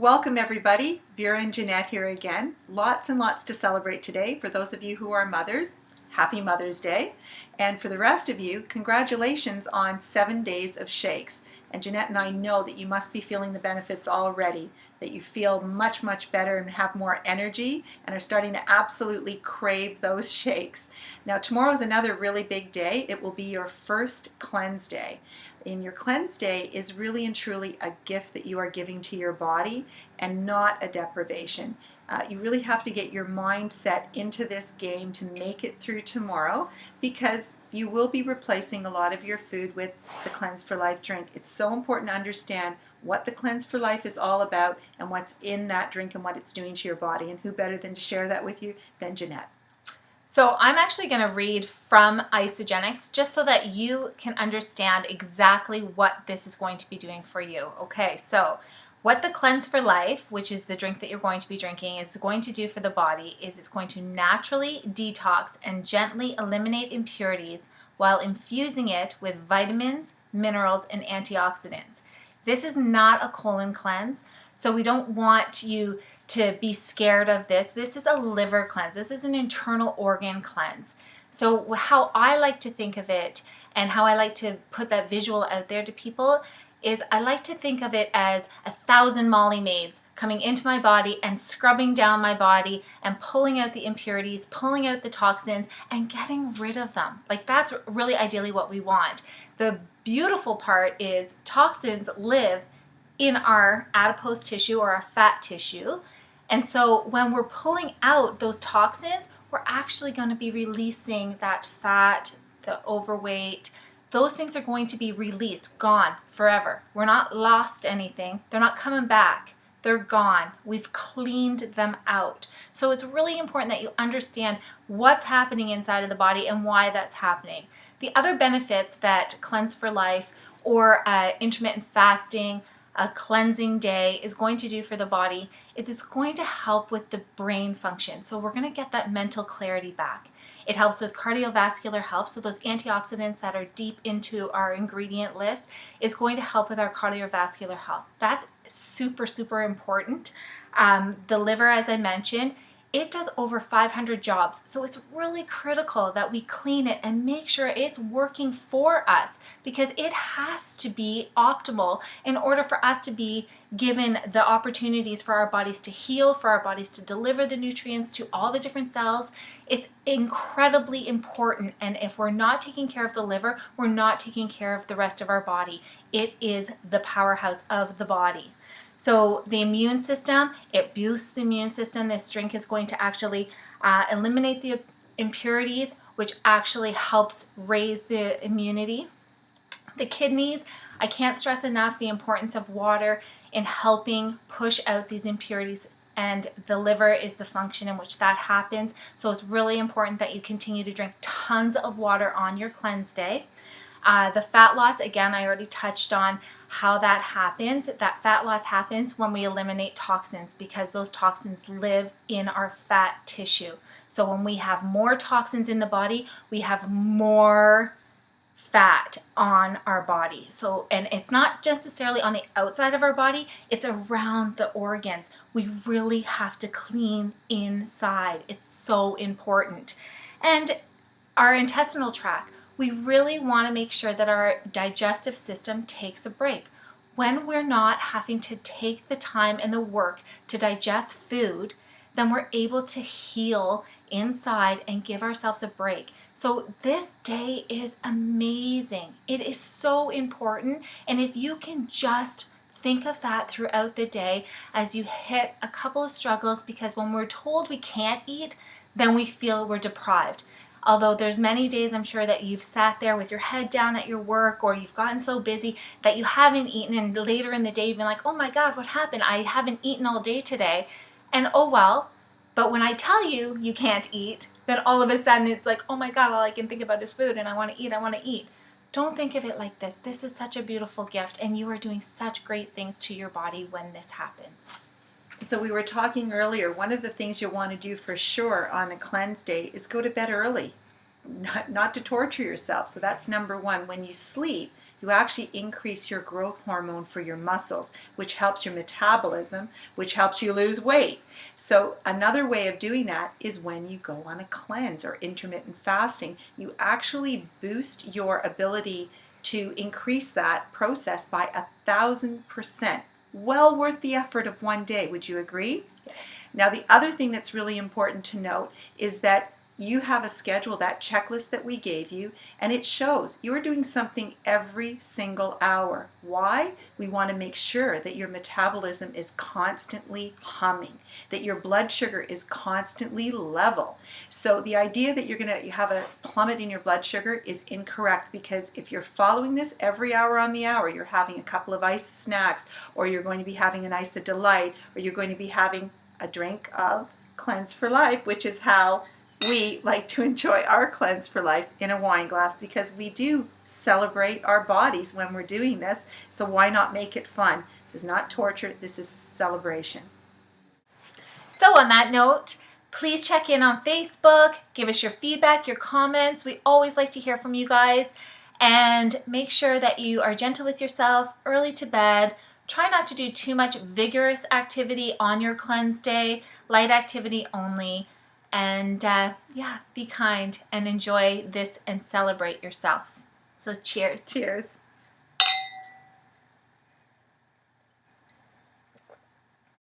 Welcome everybody, Vera and Janette here again. Lots and lots to celebrate today. For those of you who are mothers, happy Mother's Day. And for the rest of you, congratulations on 7 days of shakes. And Janette and I know that you must be feeling the benefits already, that you feel much, much better and have more energy and are starting to absolutely crave those shakes. Now tomorrow is another really big day. It will be your first cleanse day. And your cleanse day is really and truly a gift that you are giving to your body and not a deprivation. You really have to get your mind set into this game to make it through tomorrow, because you will be replacing a lot of your food with the Cleanse for Life drink. It's so important to understand what the Cleanse for Life is all about and what's in that drink and what it's doing to your body. And who better than to share that with you than Janette? So I'm actually going to read from Isagenix just so that you can understand exactly what this is going to be doing for you. Okay, so what the Cleanse for Life, which is the drink that you're going to be drinking, is going to do for the body is it's going to naturally detox and gently eliminate impurities while infusing it with vitamins, minerals, and antioxidants. This is not a colon cleanse, so we don't want you to be scared of this. This is a liver cleanse. This is an internal organ cleanse. So how I like to think of it and how I like to put that visual out there to people is I like to think of it as 1,000 Molly maids coming into my body and scrubbing down my body and pulling out the impurities, pulling out the toxins and getting rid of them. Like, that's really ideally what we want. The beautiful part is toxins live in our adipose tissue or our fat tissue. And so when we're pulling out those toxins, we're actually going to be releasing that fat, the overweight. Those things are going to be released, gone forever. We're not lost anything. They're not coming back. They're gone. We've cleaned them out. So it's really important that you understand what's happening inside of the body and why that's happening. The other benefits that Cleanse for Life or intermittent fasting, a cleansing day is going to do for the body is it's going to help with the brain function. So we're going to get that mental clarity back. It helps with cardiovascular health. So those antioxidants that are deep into our ingredient list is going to help with our cardiovascular health. That's super, super important. The liver, as I mentioned, it does over 500 jobs. So it's really critical that we clean it and make sure it's working for us, because it has to be optimal in order for us to be given the opportunities for our bodies to heal, for our bodies to deliver the nutrients to all the different cells. It's incredibly important. And if we're not taking care of the liver, we're not taking care of the rest of our body. It is the powerhouse of the body. So the immune system, it boosts the immune system. This drink is going to actually eliminate the impurities, which actually helps raise the immunity. The kidneys, I can't stress enough the importance of water in helping push out these impurities, and the liver is the function in which that happens. So it's really important that you continue to drink tons of water on your cleanse day. The fat loss, again, I already touched on how that happens. That fat loss happens when we eliminate toxins, because those toxins live in our fat tissue. So when we have more toxins in the body, we have more fat on our body. So, and it's not just necessarily on the outside of our body, it's around the organs. We really have to clean inside. It's so important. And our intestinal tract, we really want to make sure that our digestive system takes a break. When we're not having to take the time and the work to digest food, then we're able to heal inside and give ourselves a break. So this day is amazing. It is so important. And if you can just think of that throughout the day as you hit a couple of struggles, because when we're told we can't eat, then we feel we're deprived. Although there's many days I'm sure that you've sat there with your head down at your work, or you've gotten so busy that you haven't eaten, and later in the day you've been like, oh my God, what happened? I haven't eaten all day today. And oh well, but when I tell you you can't eat, then all of a sudden it's like, oh my God, all I can think about is food and I want to eat, I want to eat. Don't think of it like this. This is such a beautiful gift, and you are doing such great things to your body when this happens. So we were talking earlier, one of the things you'll want to do for sure on a cleanse day is go to bed early, not to torture yourself. So that's number one. When you sleep, you actually increase your growth hormone for your muscles, which helps your metabolism, which helps you lose weight. So another way of doing that is when you go on a cleanse or intermittent fasting. You actually boost your ability to increase that process by 1,000%. Well worth the effort of one day. Would you agree? Now, the other thing that's really important to note is that you have a schedule, that checklist that we gave you, and it shows you're doing something every single hour. Why? We want to make sure that your metabolism is constantly humming, that your blood sugar is constantly level. So the idea that you're going to have a plummet in your blood sugar is incorrect, because if you're following this every hour on the hour, you're having a couple of ice snacks, or you're going to be having an ice of delight, or you're going to be having a drink of Cleanse for Life, which is how we like to enjoy our Cleanse for Life, in a wine glass, because we do celebrate our bodies when we're doing this. So why not make it fun? This is not torture, this is celebration. So on that note, please check in on Facebook, give us your feedback, your comments. We always like to hear from you guys. And make sure that you are gentle with yourself, early to bed. Try not to do too much vigorous activity on your cleanse day, light activity only. And yeah, be kind and enjoy this and celebrate yourself. So cheers. Cheers.